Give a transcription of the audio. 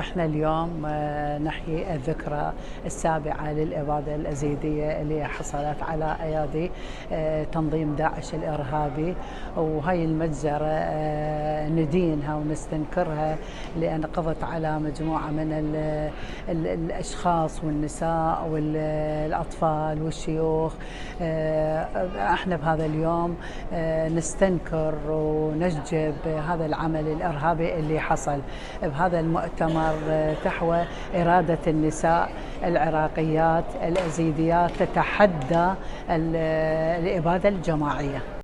احنا اليوم نحيي الذكرى السابعة للإبادة الأزيدية اللي حصلت على أيادي تنظيم داعش الإرهابي، وهي المجزرة ندينها ونستنكرها لأن قضت على مجموعة من الأشخاص والنساء والأطفال والشيوخ. احنا بهذا اليوم نستنكر ونشجب هذا العمل الإرهابي اللي حصل. بهذا المؤتمر تحوى إرادة النساء العراقيات الأزيديات تتحدى الإبادة الجماعية.